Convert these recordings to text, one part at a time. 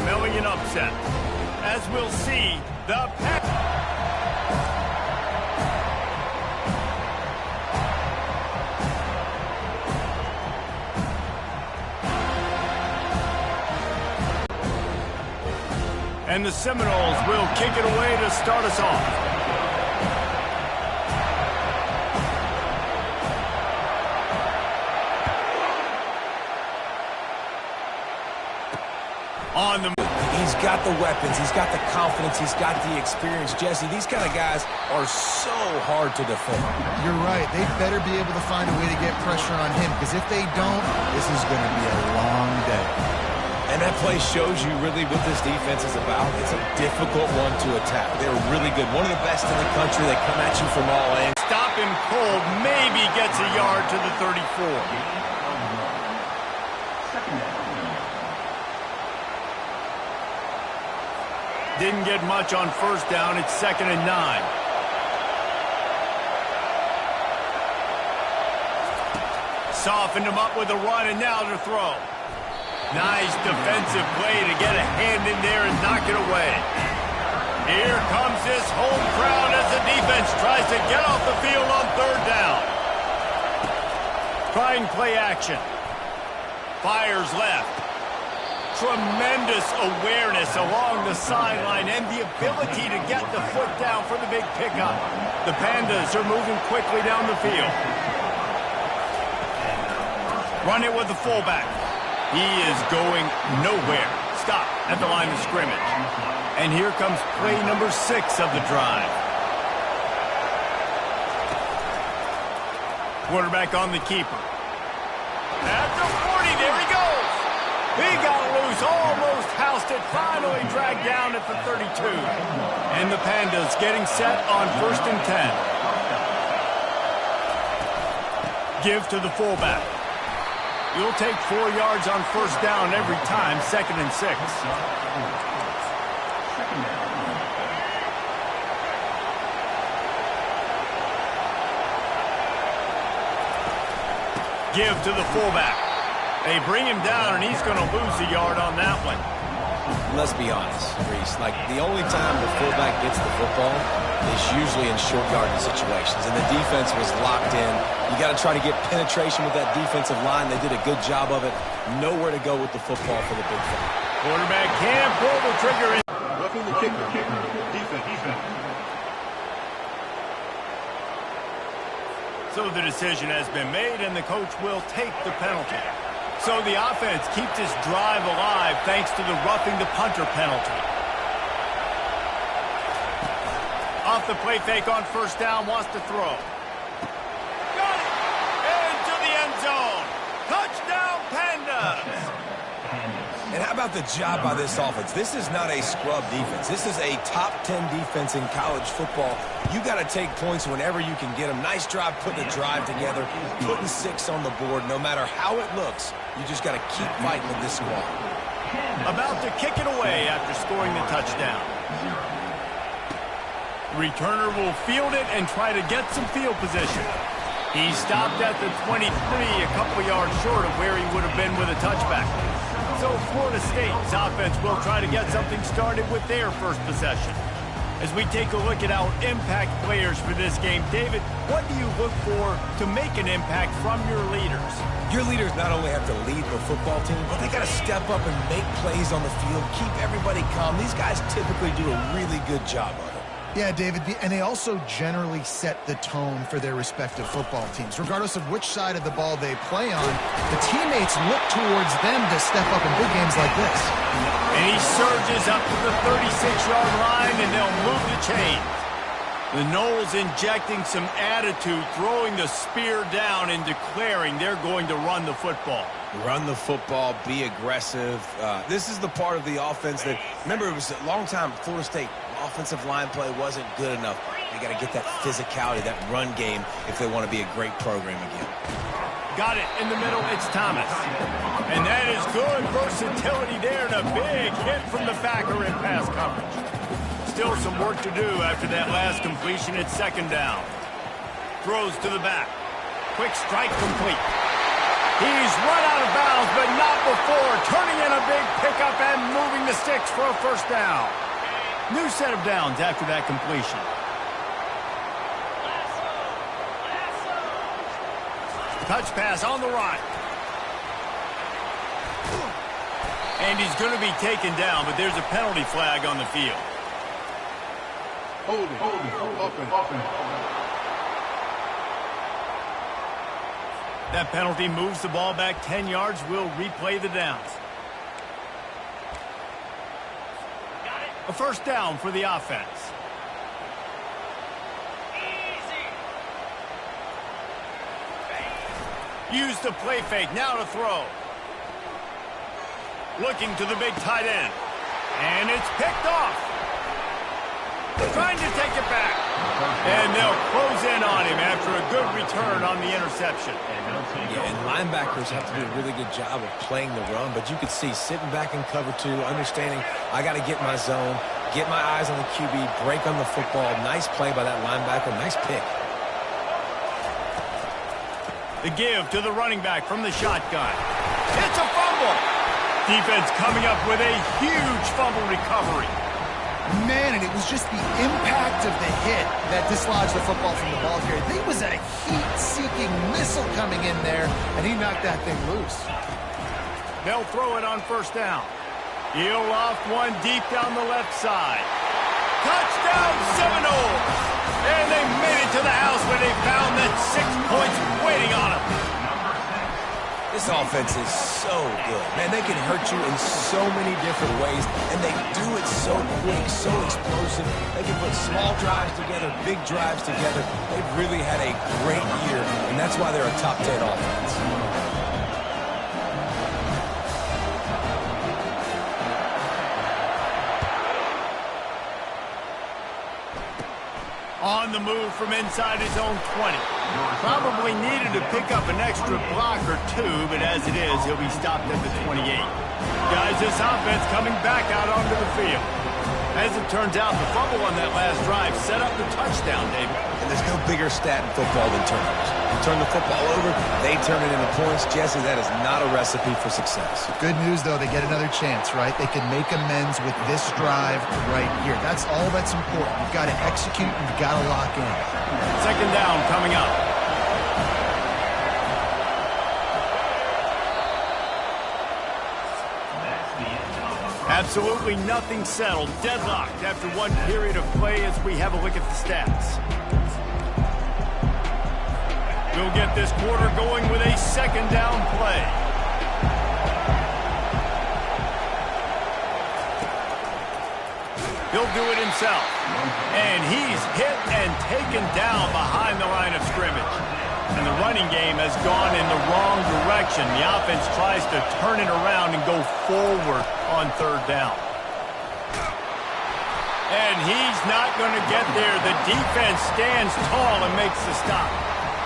smelling an upset. As we'll see, the and the Seminoles will kick it away to start us off. On the He's got the weapons, he's got the confidence, he's got the experience. Jesse, these kind of guys are so hard to defend. You're right. They better be able to find a way to get pressure on him, because if they don't, this is going to be a long day. And that play shows you really what this defense is about. It's a difficult one to attack. They're really good. One of the best in the country. They come at you from all angles. Stop him cold. Maybe gets a yard to the 34. Didn't get much on first down. It's 2nd and 9. Softened him up with a run, and now to throw. Nice defensive play to get a hand in there and knock it away. Here comes this home crowd as the defense tries to get off the field on 3rd down. Trying play action. Fires left. Tremendous awareness along the sideline and the ability to get the foot down for the big pickup. The Pandas are moving quickly down the field. Run it with the fullback. He is going nowhere. Stop at the line of scrimmage. And here comes play number 6 of the drive. Quarterback on the keeper. At the 40, there he goes. He got loose, almost housed it, finally dragged down at the 32. And the Pandas getting set on 1st and 10. Give to the fullback. You'll take 4 yards on 1st down every time, 2nd and 6. Give to the fullback. They bring him down, and he's going to lose a yard on that one. Let's be honest, Reese. Like, the only time the fullback gets the football is usually in short yardage situations, and the defense was locked in. You got to try to get penetration with that defensive line. They did a good job of it. Nowhere to go with the football for the big fella. Quarterback can't pull the trigger in. Roughing the kicker. Defense. So the decision has been made, and the coach will take the penalty. So the offense keeps this drive alive thanks to the roughing the punter penalty. Off the play fake on 1st down, wants to throw. Got it! Into the end zone. Touchdown, Pandas! And how about the job by this offense? This is not a scrub defense. This is a top 10 defense in college football. You got to take points whenever you can get them. Nice job putting a drive together, putting 6 on the board. No matter how it looks, you just got to keep fighting with this squad. About to kick it away after scoring the touchdown. Returner will field it and try to get some field position. He stopped at the 23, a couple yards short of where he would have been with a touchback. So Florida State's offense will try to get something started with their first possession. As we take a look at our impact players for this game, David, what do you look for to make an impact from your leaders? Your leaders not only have to lead the football team, but they got to step up and make plays on the field, keep everybody calm. These guys typically do a really good job of it. Yeah, David, and they also generally set the tone for their respective football teams. Regardless of which side of the ball they play on, the teammates look towards them to step up in big games like this. And he surges up to the 36-yard line, and they'll move the chain. The Noles injecting some attitude, throwing the spear down and declaring they're going to run the football. Run the football, be aggressive. This is the part of the offense that, remember, it was a long time Florida State offensive line play wasn't good enough. They got to get that physicality, that run game, if they want to be a great program again. Got it in the middle. It's Thomas. And that is good versatility there, and a big hit from the backer in pass coverage. Still some work to do after that last completion. It's 2nd down. Throws to the back. Quick strike complete. He's run out of bounds, but not before turning in a big pickup and moving the sticks for a first down. New set of downs after that completion. Touch pass on the right. And he's going to be taken down, but there's a penalty flag on the field. Holding, offense. That penalty moves the ball back 10 yards. We'll replay the downs. A first down for the offense. Use the play fake. Now to throw. Looking to the big tight end. And it's picked off. Trying to take it back. And they'll close in on him after a good return on the interception. Yeah, and linebackers have to do a really good job of playing the run, but you could see sitting back in cover two, understanding I got to get my zone, get my eyes on the QB, break on the football. Nice play by that linebacker. Nice pick. The give to the running back from the shotgun. It's a fumble. Defense coming up with a huge fumble recovery. Man, and it was just the impact of the hit that dislodged the football from the ball carrier. There was a heat-seeking missile coming in there, and he knocked that thing loose. They'll throw it on first down. He'll off one deep down the left side. Touchdown Seminoles! And they made it to the house where they found that 6 points waiting on them. This offense is so good. Man, they can hurt you in so many different ways, and they do it so quick, so explosive. They can put small drives together, big drives together. They've really had a great year, and that's why they're a top 10 offense. On the move from inside his own 20. Probably needed to pick up an extra block or two, but as it is, he'll be stopped at the 28. Guys, this offense coming back out onto the field. As it turns out, the fumble on that last drive set up the touchdown, David. And there's no bigger stat in football than turnovers. You turn the football over, they turn it into points. Jesse, that is not a recipe for success. Good news, though, they get another chance, right? They can make amends with this drive right here. That's all that's important. You've got to execute, and you've got to lock in. Second down coming up. Absolutely nothing settled. Deadlocked after one period of play as we have a look at the stats. We'll get this quarter going with a second down play. He'll do it himself. And he's hit and taken down behind the line of scrimmage. And the running game has gone in the wrong direction. The offense tries to turn it around and go forward on third down. And he's not going to get there. The defense stands tall and makes the stop.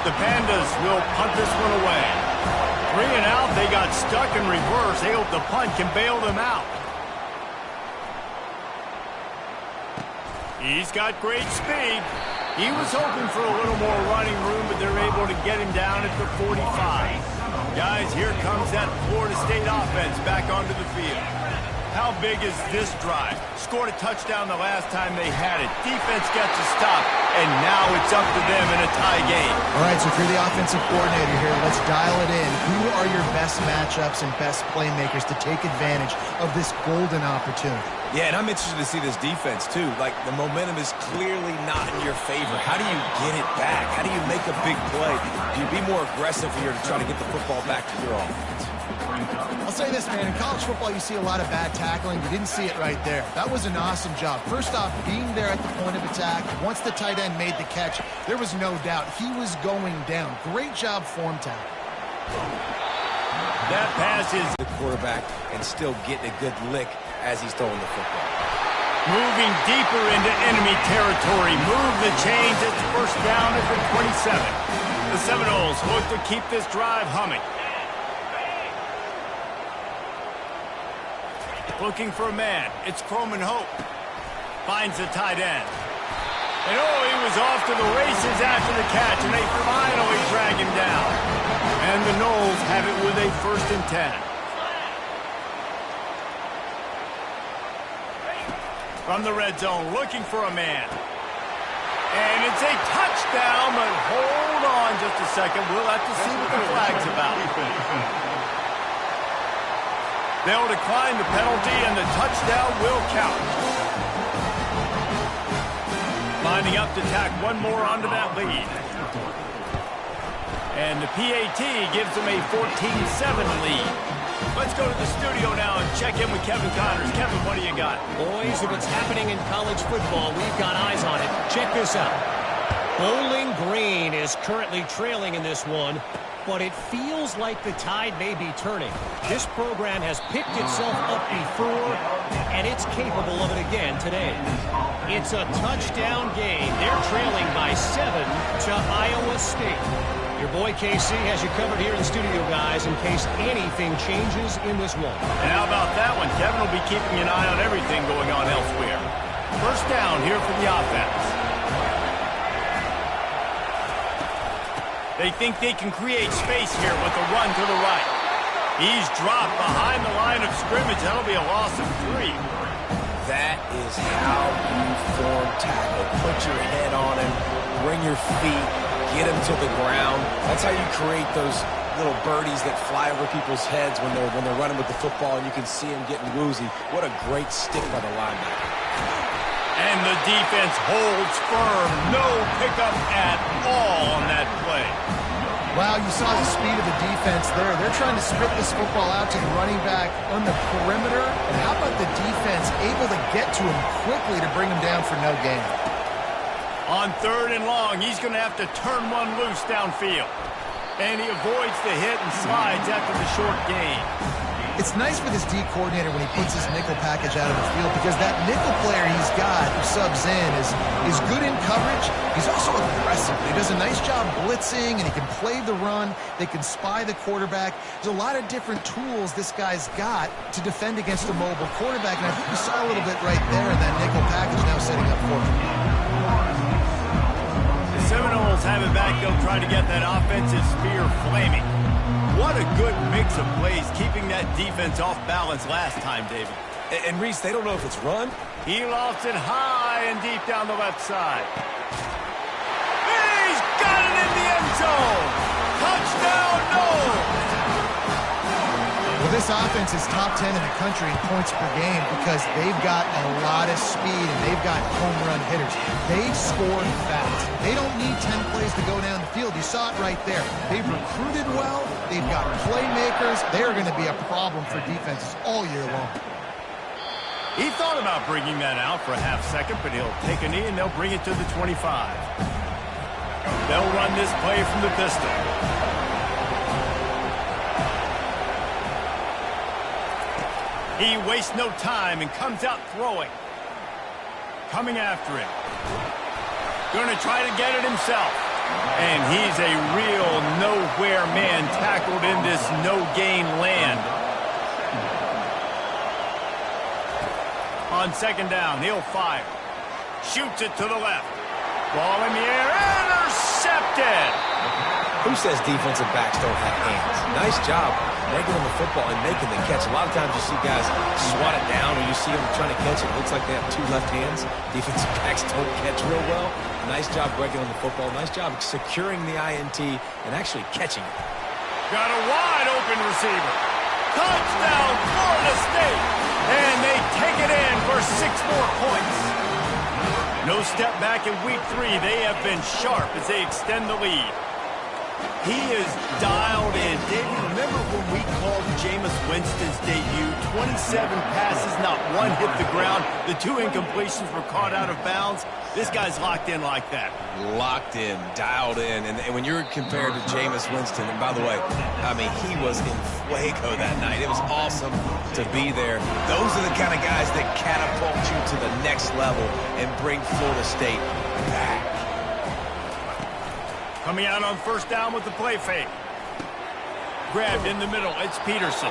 The Pandas will punt this one away. 3 and out, they got stuck in reverse. They hope the punt can bail them out. He's got great speed. He was hoping for a little more running room, but they're able to get him down at the 45. Guys, here comes that Florida State offense back onto the field. How big is this drive? Scored a touchdown the last time they had it. Defense gets a stop, and now it's up to them in a tie game. All right, so if you're the offensive coordinator here, let's dial it in. Who are your best matchups and best playmakers to take advantage of this golden opportunity? Yeah, and I'm interested to see this defense, too. Like, the momentum is clearly not in your favor. How do you get it back? How do you make a big play? Do you be more aggressive here to try to get the football back to your offense? I'll say this, man. In college football, you see a lot of bad tackling. You didn't see it right there. That was an awesome job. First off, being there at the point of attack. Once the tight end made the catch, there was no doubt he was going down. Great job form tackle. That pass is the quarterback and still getting a good lick as he's throwing the football. Moving deeper into enemy territory. Move the chains. It's first down at the 27. The Seminoles look to keep this drive humming. Looking for a man. It's Croman Hope. Finds the tight end. And oh, he was off to the races after the catch, and they finally drag him down. And the Noles have it with a 1st and 10. From the red zone, looking for a man. And it's a touchdown, but hold on just a second. We'll have to see what the flag's about. They'll decline the penalty, and the touchdown will count. Lining up to tack one more onto that lead. And the PAT gives them a 14-7 lead. Let's go to the studio now and check in with Kevin Connors. Kevin, what do you got? Boys, if it's happening in college football, we've got eyes on it. Check this out. Bowling Green is currently trailing in this one, but it feels like the tide may be turning. This program has picked itself up before, and it's capable of it again today. It's a touchdown game. They're trailing by 7 to Iowa State. Your boy KC has you covered here in studio, guys, in case anything changes in this one. And how about that one? Kevin will be keeping an eye on everything going on elsewhere. 1st down here for the offense. They think they can create space here with a run to the right. He's dropped behind the line of scrimmage. That'll be a loss of 3. That is how you form tackle. Put your head on him, bring your feet, get him to the ground. That's how you create those little birdies that fly over people's heads when they're running with the football, and you can see them getting woozy. What a great stick by the linebacker. And the defense holds firm. No pickup at all on that play. Wow, you saw the speed of the defense there. They're trying to spit this football out to the running back on the perimeter. And how about the defense able to get to him quickly to bring him down for no gain? On 3rd and long, he's going to have to turn one loose downfield. And he avoids the hit and slides after the short gain. It's nice for this D coordinator when he puts his nickel package out of the field, because that nickel player he's got who subs in is good in coverage. He's also aggressive. He does a nice job blitzing, and he can play the run. They can spy the quarterback. There's a lot of different tools this guy's got to defend against a mobile quarterback, and I think we saw a little bit right there in that nickel package now setting up for him. The Seminoles have it back. They'll try to get that offensive spear flaming. What a good mix of plays, keeping that defense off balance last time, David. And Reese, they don't know if it's run. He lofts it high and deep down the left side. He's got it in the end zone. Touchdown, Noles. Well, this offense is top 10 in the country in points per game because they've got a lot of speed and they've got home run hitters. They score fast. They don't need 10 plays to go down the field. You saw it right there. They've recruited well. They've got playmakers. They're going to be a problem for defenses all year long. He thought about bringing that out for a half second, but he'll take a knee and they'll bring it to the 25. They'll run this play from the pistol. He wastes no time and comes out throwing. Coming after him. Going to try to get it himself. And he's a real nowhere man tackled in this no-gain land. On 2nd down, he'll fire. Shoots it to the left. Ball in the air, intercepted! Who says defensive backs don't have hands? Nice job breaking on the football and making the catch. A lot of times you see guys swat it down, or you see them trying to catch it. It looks like they have 2 left hands. Defensive backs don't catch real well. Nice job breaking on the football. Nice job securing the INT and actually catching it. Got a wide open receiver. Touchdown, Florida State! And they take it in for 6 more points. No step back in week 3. They have been sharp as they extend the lead. He is dialed in. David, remember when we called Jameis Winston's debut? 27 passes, not one hit the ground. The 2 incompletions were caught out of bounds. This guy's locked in like that. Locked in, dialed in. And when you're compared to Jameis Winston, and by the way, I mean, he was in fuego that night. It was awesome to be there. Those are the kind of guys that catapult you to the next level and bring Florida State back. Coming out on 1st down with the play fake. Grabbed in the middle. It's Peterson.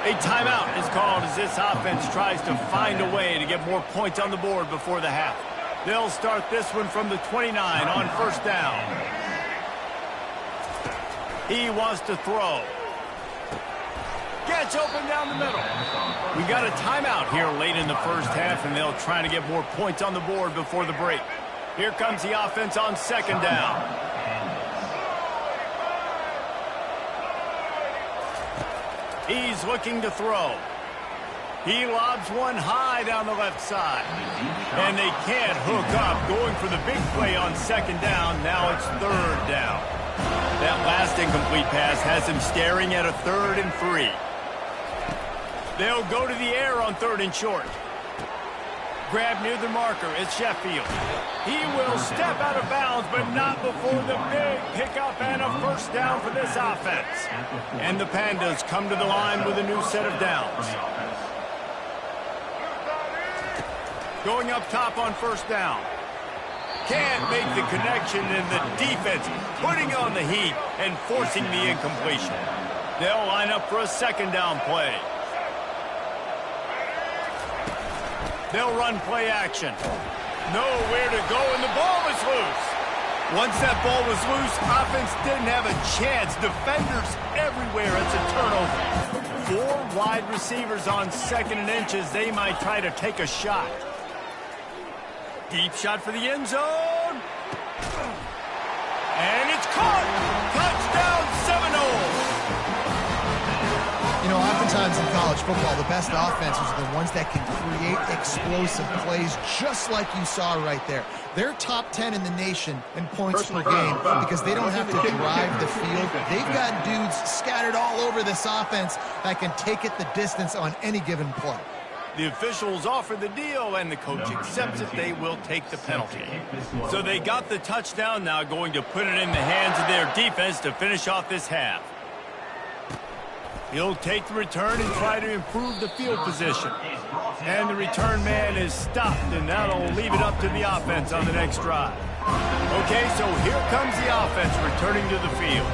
A timeout is called as this offense tries to find a way to get more points on the board before the half. They'll start this one from the 29 on 1st down. He wants to throw. Gets open down the middle. We got a timeout here late in the first half, and they'll try to get more points on the board before the break. Here comes the offense on second down. He's looking to throw. He lobs one high down the left side. And they can't hook up, going for the big play on second down. Now it's third down. That last incomplete pass has him staring at a 3rd and 3. They'll go to the air on 3rd and short. Grab near the marker. It's Sheffield. He will step out of bounds, but not before the big pickup and a first down for this offense. And the Pandas come to the line with a new set of downs. Going up top on first down. Can't make the connection, and the defense putting on the heat and forcing the incompletion. They'll line up for a second down play. They'll run play action. Nowhere to go, and the ball is loose. Once that ball was loose, offense didn't have a chance. Defenders everywhere. It's a turnover. 4 wide receivers on 2nd and inches. They might try to take a shot. Deep shot for the end zone. And it's caught. Touchdown, Seminoles. You know, oftentimes in college football, the best offenses are the ones that can create explosive plays, just like you saw right there. They're top 10 in the nation in points per game because they don't have to drive the field. They've got dudes scattered all over this offense that can take it the distance on any given play. The officials offer the deal, and the coach accepts it. They will take the penalty. So they got the touchdown, now going to put it in the hands of their defense to finish off this half. He'll take the return and try to improve the field position. And the return man is stopped, and that'll leave it up to the offense on the next drive. Okay, so here comes the offense returning to the field.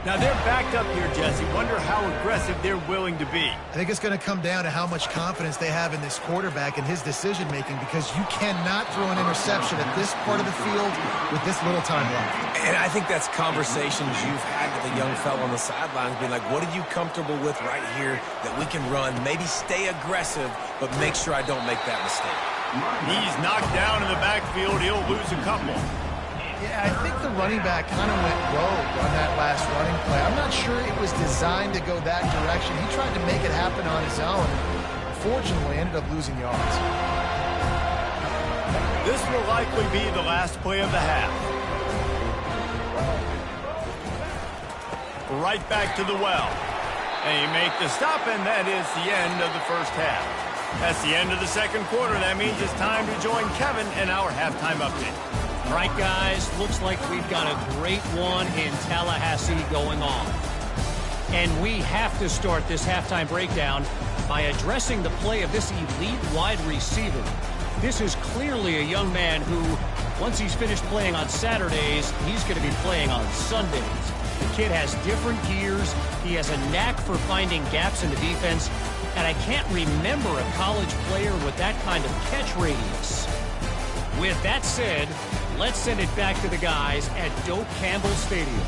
Now they're backed up here, Jesse. Wonder how aggressive they're willing to be. I think it's going to come down to how much confidence they have in this quarterback and his decision-making, because you cannot throw an interception at this part of the field with this little time left. And I think that's conversations you've had with a young fellow on the sidelines, being like, what are you comfortable with right here that we can run? Maybe stay aggressive, but make sure I don't make that mistake. He's knocked down in the backfield. He'll lose a couple. Yeah, I think the running back kind of went rogue on that last running play. I'm not sure it was designed to go that direction. He tried to make it happen on his own. Fortunately, ended up losing yards. This will likely be the last play of the half. Right back to the well. They make the stop, and that is the end of the first half. That's the end of the second quarter. That means it's time to join Kevin in our halftime update. All right, guys, looks like we've got a great one in Tallahassee going on. And we have to start this halftime breakdown by addressing the play of this elite wide receiver. This is clearly a young man who, once he's finished playing on Saturdays, he's going to be playing on Sundays. The kid has different gears. He has a knack for finding gaps in the defense. And I can't remember a college player with that kind of catch radius. With that said, let's send it back to the guys at Doak Campbell Stadium.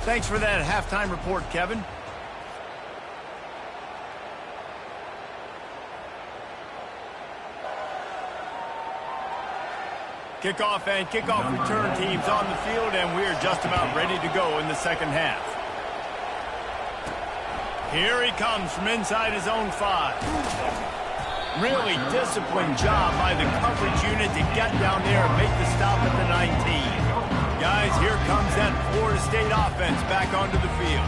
Thanks for that halftime report, Kevin. Kickoff and kickoff return teams on the field, and we're just about ready to go in the second half. Here he comes from inside his own 5. Really disciplined job by the coverage unit to get down there and make the stop at the 19. Guys, here comes that Florida State offense back onto the field.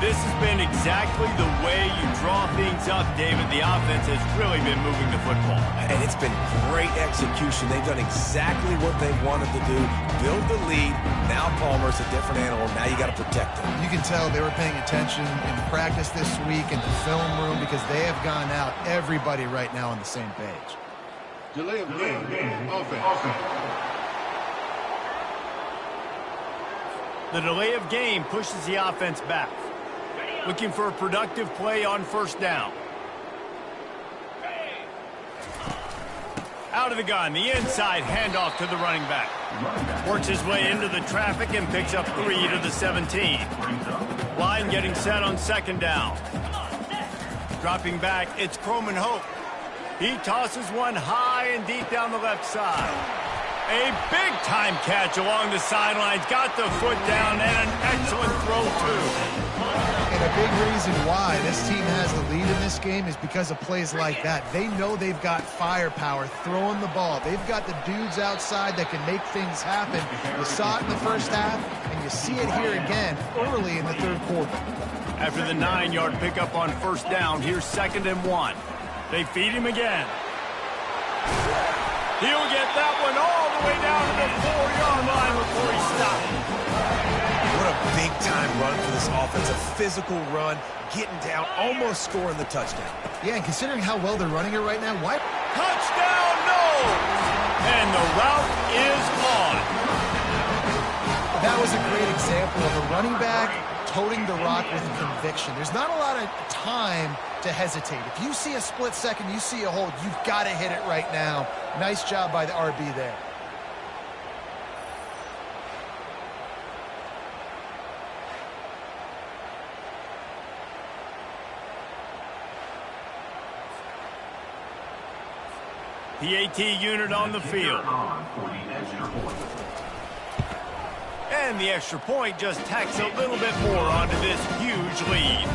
This has been exactly the way you draw things up, David. The offense has really been moving the football. And it's been great execution. They've done exactly what they wanted to do. Build the lead. Now Palmer's a different animal. Now you got to protect him. You can tell they were paying attention in practice this week in the film room, because they have gone out, everybody right now on the same page. Delay of game. Offense. The delay of game pushes the offense back. Looking for a productive play on first down. Out out of the gun. The inside handoff to the running back. Works his way into the traffic and picks up 3 to the 17. Line getting set on second down. Dropping back, it's Croman Hope. He tosses one high and deep down the left side. A big-time catch along the sidelines. Got the foot down and an excellent throw, too. And a big reason why this team has the lead in this game is because of plays like that. They know they've got firepower throwing the ball. They've got the dudes outside that can make things happen. You saw it in the first half, and you see it here again early in the third quarter. After the 9-yard pickup on first down, here's 2nd and 1. They feed him again. He'll get that one all the way down to the 4-yard line before he stops. What a big-time run for this offense. A physical run, getting down, almost scoring the touchdown. Yeah, and considering how well they're running it right now, why? Touchdown, no! And the route is on. That was a great example of a running back toting the rock with conviction. There's not a lot of time to hesitate. If you see a split second, you see a hold, you've got to hit it right now. Nice job by the RB there. PAT unit on the field. And the extra point just tacks a little bit more onto this huge lead.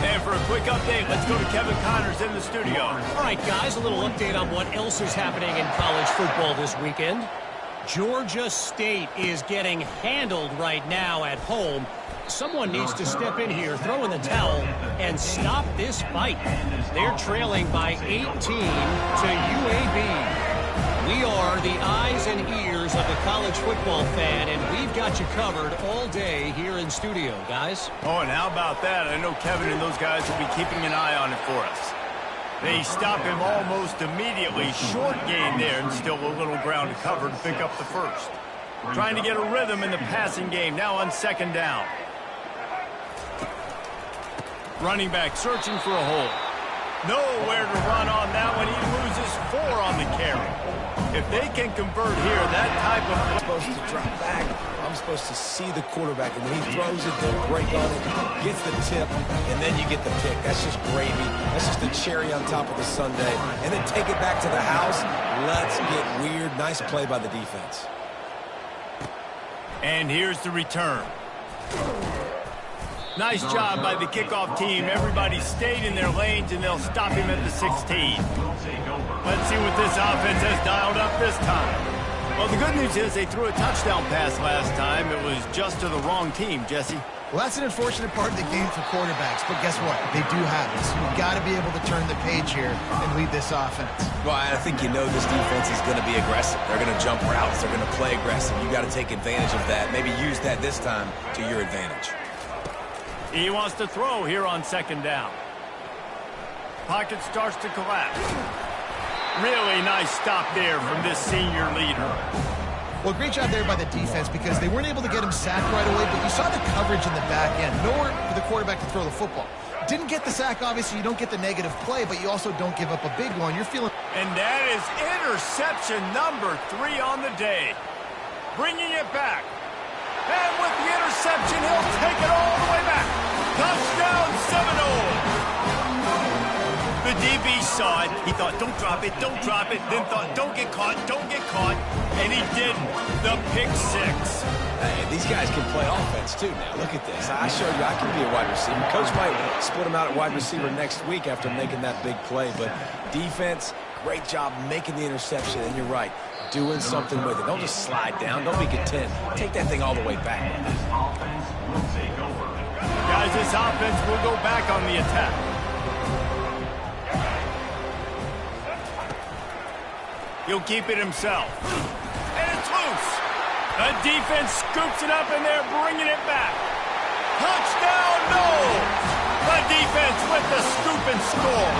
And for a quick update, let's go to Kevin Connors in the studio. All right, guys, a little update on what else is happening in college football this weekend. Georgia State is getting handled right now at home. Someone needs to step in here, throw in the towel, and stop this fight. They're trailing by 18 to UAB. We are the eyes and ears of the college football fan, and we've got you covered all day here in studio, guys. Oh, and how about that? I know Kevin and those guys will be keeping an eye on it for us. They stop him almost immediately. Short gain there, and still a little ground to cover to pick up the first. Trying to get a rhythm in the passing game, now on 2nd down. Running back searching for a hole. Nowhere to run on that one. He loses 4 on the carry. If they can convert here, that type of... I'm supposed to drop back. I'm supposed to see the quarterback, and when he throws it, they'll break on it, gets the tip, and then you get the pick. That's just gravy. That's just a cherry on top of the sundae. And then take it back to the house. Let's get weird. Nice play by the defense. And here's the return. Nice job by the kickoff team. Everybody stayed in their lanes, and they'll stop him at the 16. Let's see what this offense has dialed up this time. Well, the good news is they threw a touchdown pass last time. It was just to the wrong team, Jesse. Well, that's an unfortunate part of the game for quarterbacks, but guess what? They do have it. So you've got to be able to turn the page here and lead this offense. Well, I think you know this defense is going to be aggressive. They're going to jump routes. They're going to play aggressive. You've got to take advantage of that. Maybe use that this time to your advantage. He wants to throw here on 2nd down. Pocket starts to collapse. Really nice stop there from this senior leader. Well, great job there by the defense because they weren't able to get him sacked right away, but you saw the coverage in the back end. Nowhere for the quarterback to throw the football. Didn't get the sack, obviously. You don't get the negative play, but you also don't give up a big one. You're feeling... And that is interception number 3 on the day. Bringing it back. And with the interception, he'll take it all the way back. Touchdown, Seminole. The DB saw it. He thought, don't drop it, don't drop it. Then thought, don't get caught, don't get caught. And he did the pick 6. Hey, these guys can play offense, too, now. Look at this. I showed you I can be a wide receiver. Coach might split him out at wide receiver next week after making that big play. But defense, great job making the interception. And you're right, doing something with it. Don't just slide down. Don't be content. Take that thing all the way back. Guys, this offense will go back on the attack. He'll keep it himself. And it's loose. The defense scoops it up, and they're bringing it back. Touchdown, no! The defense with the scoop and score.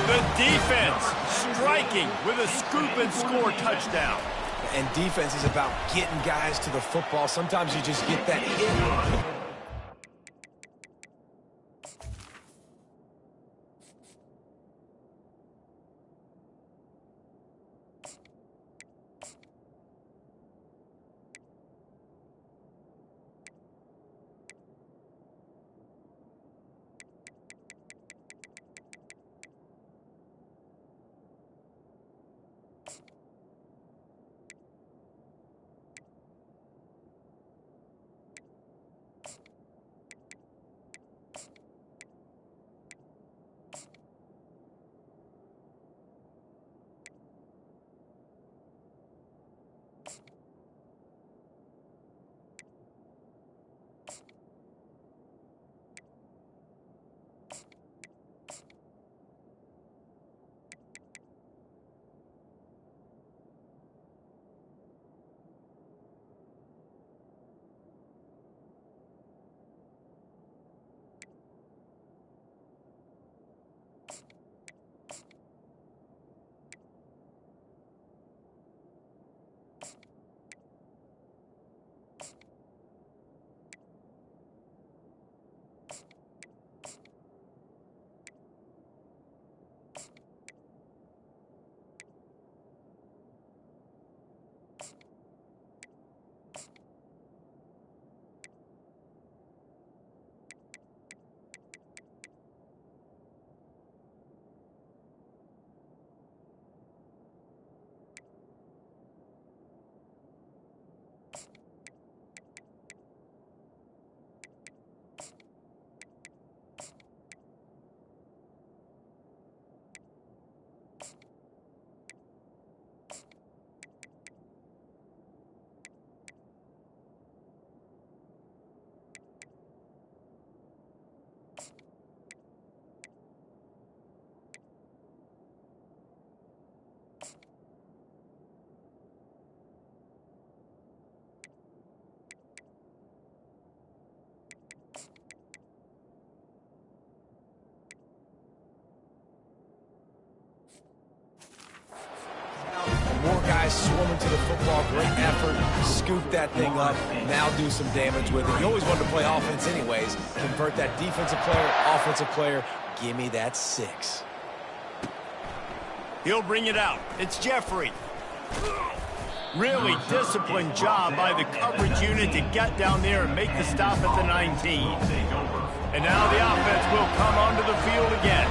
The defense striking with a scoop and score touchdown. And defense is about getting guys to the football. Sometimes you just get that hit. Four guys swarming to the football. Great effort. Scoop that thing up. Now do some damage with it. You always wanted to play offense anyways. Convert that defensive player, offensive player. Give me that 6. He'll bring it out. It's Jeffrey. Really disciplined job by the coverage unit to get down there and make the stop at the 19. And now the offense will come onto the field again.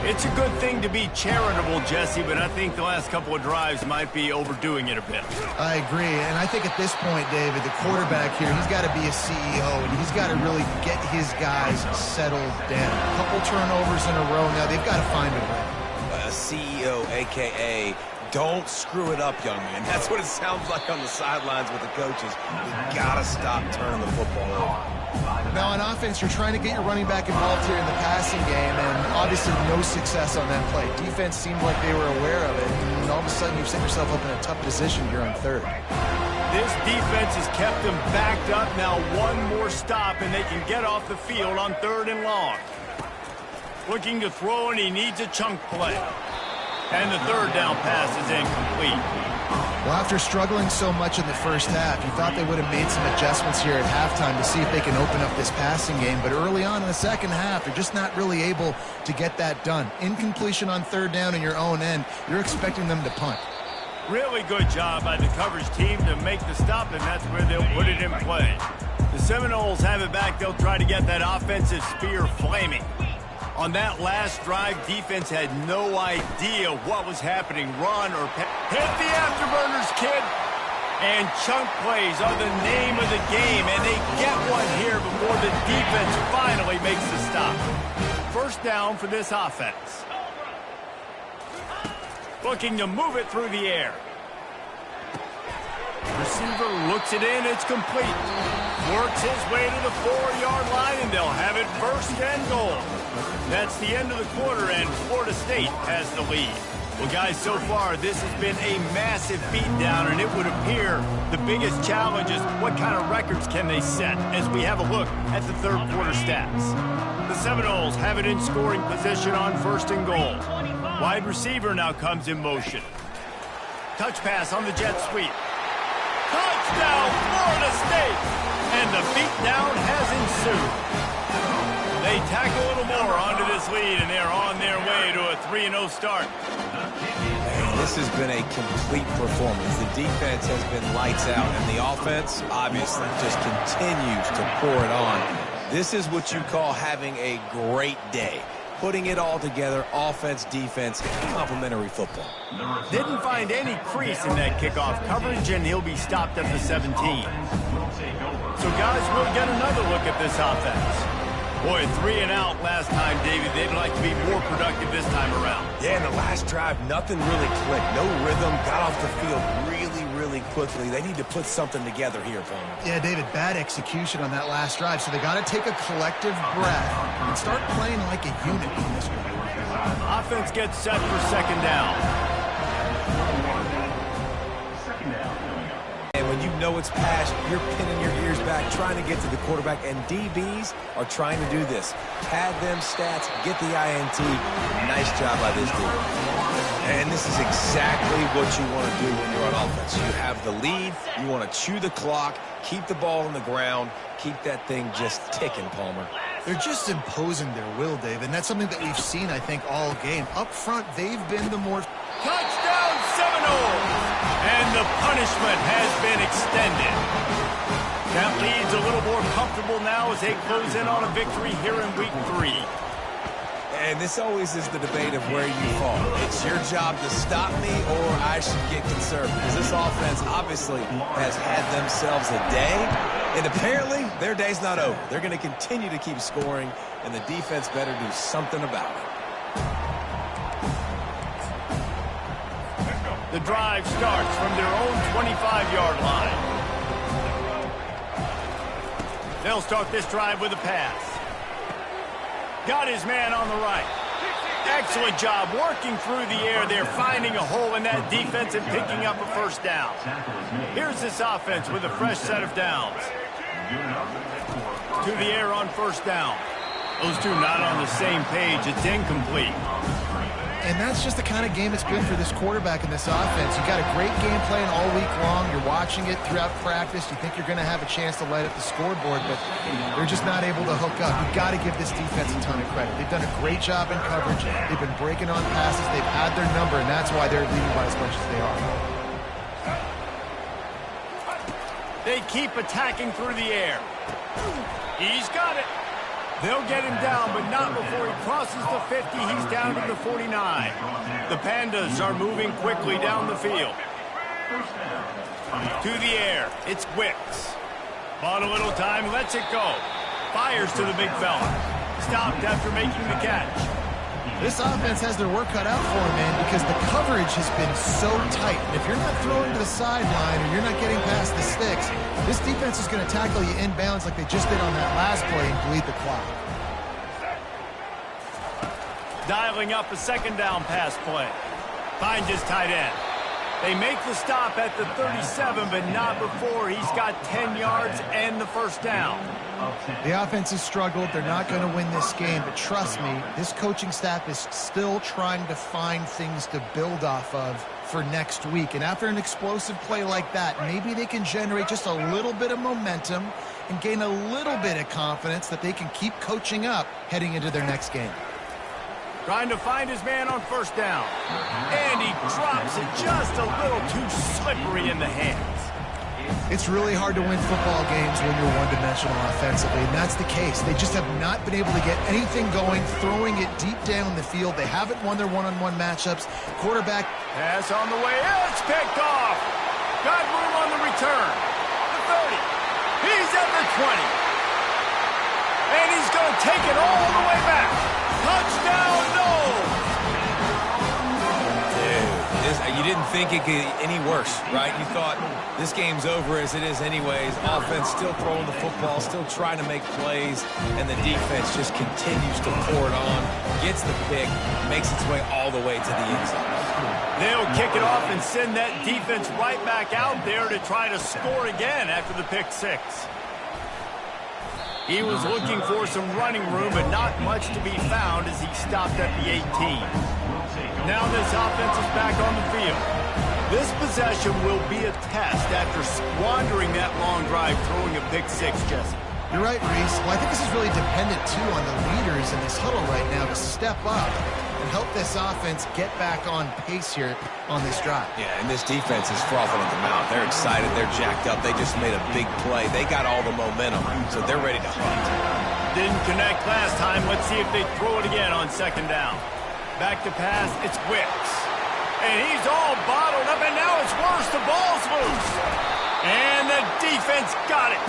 It's a good thing to be charitable, Jesse, but I think the last couple of drives might be overdoing it a bit. I agree, and I think at this point, David, the quarterback here, he's got to be a CEO, and he's got to really get his guys settled down. A couple turnovers in a row now. They've got to find a way. A CEO, a.k.a. don't screw it up, young man. That's what it sounds like on the sidelines with the coaches. You got to stop turning the football over. Now, on offense, you're trying to get your running back involved here in the passing game, and obviously no success on that play. Defense seemed like they were aware of it, and all of a sudden you've set yourself up in a tough position here on third. This defense has kept them backed up. Now one more stop, and they can get off the field on 3rd and long. Looking to throw, and he needs a chunk play. And the 3rd down pass is incomplete. Well, after struggling so much in the first half, you thought they would have made some adjustments here at halftime to see if they can open up this passing game. But early on in the second half, they're just not really able to get that done. Incompletion on 3rd down in your own end, you're expecting them to punt. Really good job by the coverage team to make the stop, and that's where they'll put it in play. The Seminoles have it back. They'll try to get that offensive spear flaming. On that last drive, defense had no idea what was happening. Run or pass. Hit the afterburners, kid. And chunk plays are the name of the game, and they get one here before the defense finally makes the stop. 1st down for this offense. Looking to move it through the air. Receiver looks it in. It's complete. Works his way to the 4-yard line, and they'll have it 1st and goal. That's the end of the quarter, and Florida State has the lead. Well, guys, so far, this has been a massive beatdown, and it would appear the biggest challenge is what kind of records can they set as we have a look at the 3rd quarter stats. The Seminoles have it in scoring position on 1st and goal. Wide receiver now comes in motion. Touch pass on the jet sweep. Touchdown, Florida State! And the beatdown has ensued. They tack a little more onto this lead, and they're on their way to a 3-0 start. Man, this has been a complete performance. The defense has been lights out, and the offense obviously just continues to pour it on. This is what you call having a great day. Putting it all together, offense, defense, complimentary football. Didn't find any crease in that kickoff coverage, and he'll be stopped at the 17. So, guys, we'll get another look at this offense. Boy, 3 and out last time, David. They'd like to be more productive this time around. Yeah, in the last drive, nothing really clicked. No rhythm, got off the field really quickly. They need to put something together here, Palmer. Yeah, David, bad execution on that last drive, so they got to take a collective breath and start playing like a unit in this one. Offense gets set for 2nd down. And when you know it's pass, you're pinning your ears back, trying to get to the quarterback, and DBs are trying to do this. Pad them stats, get the INT. Nice job by this dude. And this is exactly what you want to do when you're on offense. You have the lead, you want to chew the clock, keep the ball on the ground, keep that thing just ticking, Palmer. They're just imposing their will, Dave, and that's something that we've seen, I think, all game. Up front, they've been the more... Touchdown, Seminoles! And the punishment has been extended. That lead's a little more comfortable now as they close in on a victory here in Week 3. And this always is the debate of where you fall. It's your job to stop me, or I should get conservative. Because this offense obviously has had themselves a day, and apparently their day's not over. They're going to continue to keep scoring, and the defense better do something about it. The drive starts from their own 25-yard line. They'll start this drive with a pass. Got his man on the right. Excellent job working through the air there, finding a hole in that defense and picking up a 1st down. Here's this offense with a fresh set of downs. To the air on 1st down. Those two not on the same page. It's incomplete. and that's just the kind of game it's been for this quarterback in this offense. You got a great game plan all week long. You're watching it throughout practice. You think you're going to have a chance to light up the scoreboard, but they're just not able to hook up. You've got to give this defense a ton of credit. They've done a great job in coverage. They've been breaking on passes. They've had their number, and that's why they're leading by as much as they are. They keep attacking through the air. He's got it. They'll get him down, but not before he crosses the 50. He's down to the 49. The Pandas are moving quickly down the field. To the air. It's Wicks. Bought a little time, lets it go. Fires to the big fella. Stopped after making the catch. This offense has their work cut out for them, man, because the coverage has been so tight. And if you're not throwing to the sideline or you're not getting past the sticks, this defense is going to tackle you inbounds like they just did on that last play and bleed the clock. Dialing up a second down pass play. Finds his tight end. They make the stop at the 37, but not before he's got 10 yards and the first down. The offense has struggled. They're not going to win this game, but trust me, this coaching staff is still trying to find things to build off of for next week. And after an explosive play like that, maybe they can generate just a little bit of momentum and gain a little bit of confidence that they can keep coaching up heading into their next game. Trying to find his man on first down. And he drops it just a little too slippery in the hands. It's really hard to win football games when you're one-dimensional offensively, and that's the case. They just have not been able to get anything going, throwing it deep down the field. They haven't won their one-on-one matchups. Quarterback. Pass on the way. It's picked off. Got room on the return. The 30. He's at the 20. And he's going to take it all the way back. Touchdown, no! You didn't think it could get any worse, right? You thought this game's over as it is anyways. Offense still throwing the football, still trying to make plays, and the defense just continues to pour it on, gets the pick, makes its way all the way to the end zone. They'll kick it off and send that defense right back out there to try to score again after the pick six. He was looking for some running room, but not much to be found as he stopped at the 18. Now this offense is back on the field. This possession will be a test after squandering that long drive throwing a pick six, Jesse. You're right, Reese. Well, I think this is really dependent, too, on the leaders in this huddle right now to step up and help this offense get back on pace here on this drive. Yeah, and this defense is frothing at the mouth. They're excited. They're jacked up. They just made a big play. They got all the momentum, so they're ready to hunt. Didn't connect last time. Let's see if they throw it again on second down. Back to pass, it's Wicks. And he's all bottled up, and now it's worse. The ball's loose. And the defense got it.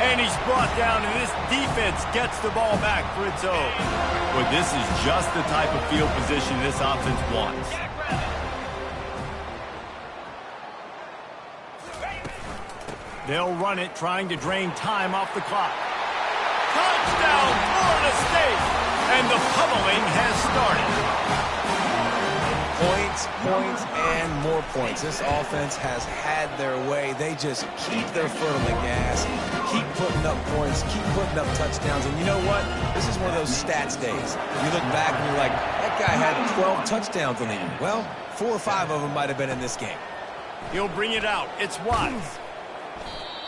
And he's brought down, and this defense gets the ball back for its own. But this is just the type of field position this offense wants. They'll run it, trying to drain time off the clock. Touchdown, Florida State! And the pummeling has started. Points, points, and more points. This offense has had their way. They just keep their foot on the gas, keep putting up points, keep putting up touchdowns. And you know what? This is one of those stats days. You look back and you're like, that guy had 12 touchdowns on the year. Well, 4 or 5 of them might have been in this game. He'll bring it out. It's Watts.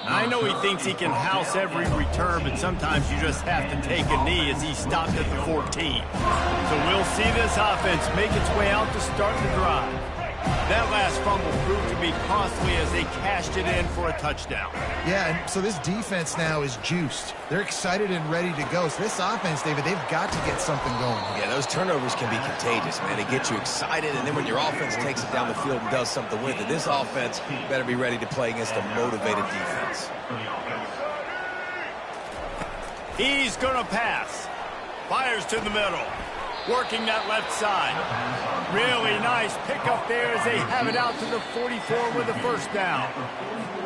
I know he thinks he can house every return, but sometimes you just have to take a knee as he stopped at the 14. So we'll see this offense make its way out to start the drive. That last fumble proved to be costly as they cashed it in for a touchdown. Yeah, and so this defense now is juiced. They're excited and ready to go. So this offense, David, they've got to get something going. Yeah, those turnovers can be contagious, man. They get you excited, and then when your offense takes it down the field and does something with it, this offense better be ready to play against a motivated defense. He's going to pass. Fires to the middle. Working that left side. Really nice pickup there as they have it out to the 44 with a first down.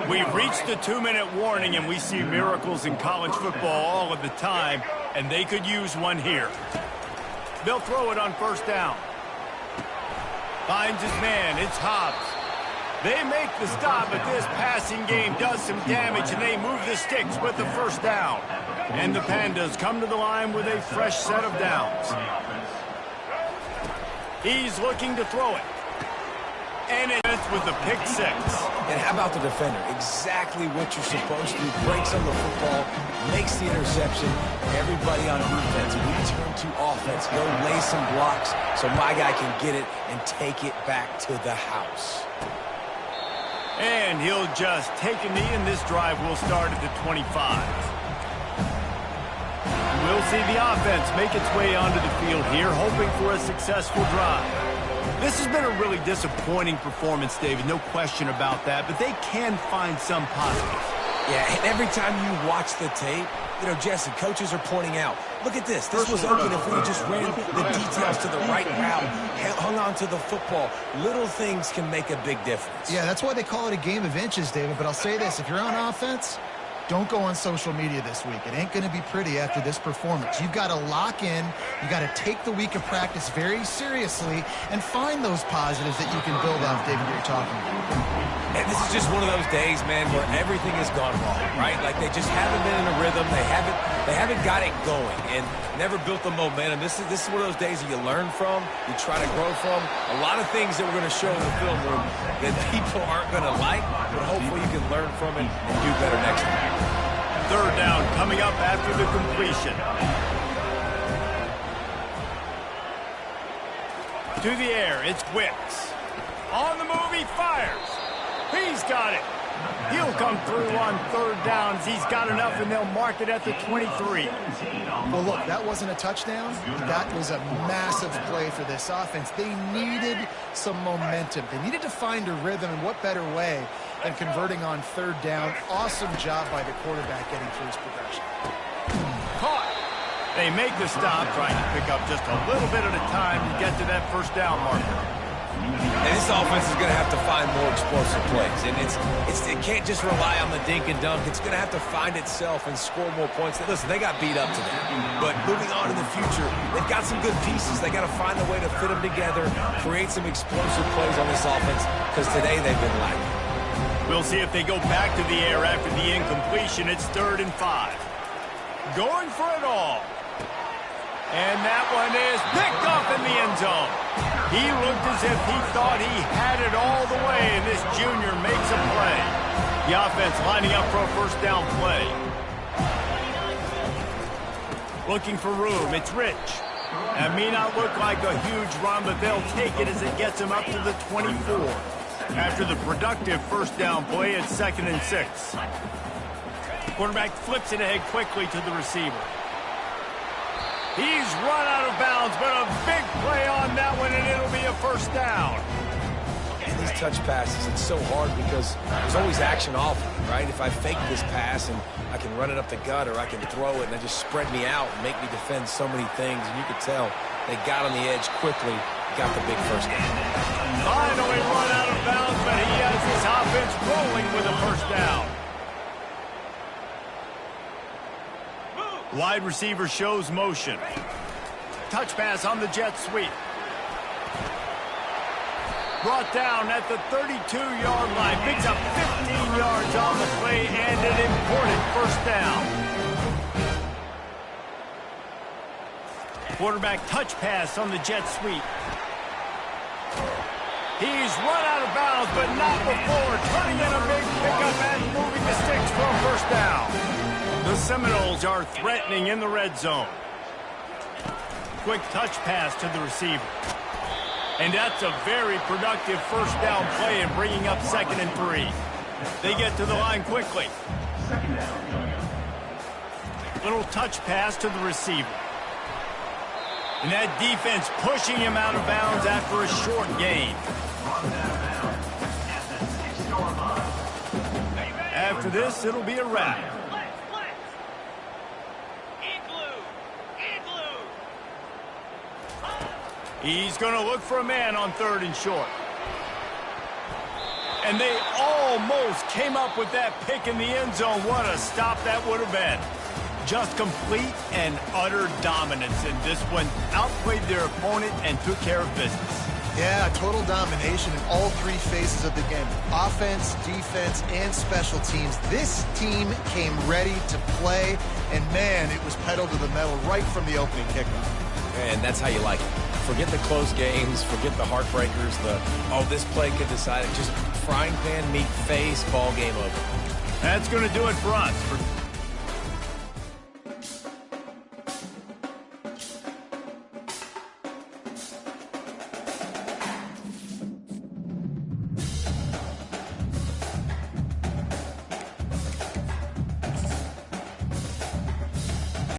We've reached the 2-minute warning, and we see miracles in college football all of the time, and they could use one here. They'll throw it on first down. Finds his man. It's Hobbs. They make the stop, but this passing game does some damage, and they move the sticks with the first down. And the Pandas come to the line with a fresh set of downs. He's looking to throw it. And it's with the pick six. And how about the defender? Exactly what you're supposed to do. Breaks on the football, makes the interception. Everybody on defense, we turn to offense. Go lay some blocks so my guy can get it and take it back to the house. And he'll just take a knee, and this drive will start at the 25. We'll see the offense make its way onto the field here, hoping for a successful drive. This has been a really disappointing performance, David, no question about that, but they can find some positives. Yeah, and every time you watch the tape, you know, Jesse, coaches are pointing out, look at this. This was open if we just ran the details to the right route, hung on to the football. Little things can make a big difference. Yeah, that's why they call it a game of inches, David. But I'll say this, if you're on offense, don't go on social media this week. It ain't going to be pretty after this performance. You've got to lock in. You've got to take the week of practice very seriously and find those positives that you can build off, David, that you're talking about. And this is just one of those days, man, where everything has gone wrong, right? Like they just haven't been in a rhythm. They haven't got it going and never built the momentum. This is one of those days that you learn from, you try to grow from. A lot of things that we're going to show in the film room that people aren't going to like, but hopefully you can learn from it and do better next time. Third down coming up after the completion. To the air, it's Wicks. On the move, he fires. He's got it. He'll come through on third downs. He's got enough, and they'll mark it at the 23. Well, look, that wasn't a touchdown. That was a massive play for this offense. They needed some momentum. They needed to find a rhythm, and what better way than converting on third down. Awesome job by the quarterback getting through his progression. Caught. They make the stop, trying to pick up just a little bit at a time to get to that first down marker. And this offense is going to have to find more explosive plays. And it can't just rely on the dink and dunk. It's going to have to find itself and score more points. Listen, they got beat up today. But moving on in the future, they've got some good pieces. They got to find a way to fit them together, create some explosive plays on this offense, because today they've been lacking. We'll see if they go back to the air after the incompletion. It's 3rd and 5. Going for it all. And that one is picked up in the end zone. He looked as if he thought he had it all the way, and this junior makes a play. The offense lining up for a first down play. Looking for room. It's Rich. That may not look like a huge run, but they'll take it as it gets him up to the 24. After the productive first down play, it's 2nd and 6. Quarterback flips it ahead quickly to the receiver. He's run out of bounds, but a big play on that one, and it'll be a first down. And these touch passes, it's so hard because there's always action off of it, right? If I fake this pass and I can run it up the gut, or I can throw it and they just spread me out and make me defend so many things, and you could tell they got on the edge quickly, got the big first down. Finally run out of bounds, but he has his offense rolling with a first down. Wide receiver shows motion. Touch pass on the jet sweep. Brought down at the 32-yard line. Picks up 15 yards on the play and an important first down. Quarterback touch pass on the jet sweep. He's run out of bounds, but not before turning in a big pickup and moving the sticks for a first down. The Seminoles are threatening in the red zone. Quick touch pass to the receiver. And that's a very productive first down play and bringing up 2nd and 3. They get to the line quickly. Little touch pass to the receiver. And that defense pushing him out of bounds after a short gain. After this, it'll be a wrap. He's going to look for a man on 3rd and short. And they almost came up with that pick in the end zone. What a stop that would have been. Just complete and utter dominance. And this one outplayed their opponent and took care of business. Yeah, total domination in all 3 phases of the game. Offense, defense, and special teams. This team came ready to play. And, man, it was pedal to the metal right from the opening kickoff. And that's how you like it. Forget the close games. Forget the heartbreakers. Oh, this play could decide it. Just frying pan, meat face, ball game over. That's going to do it for us.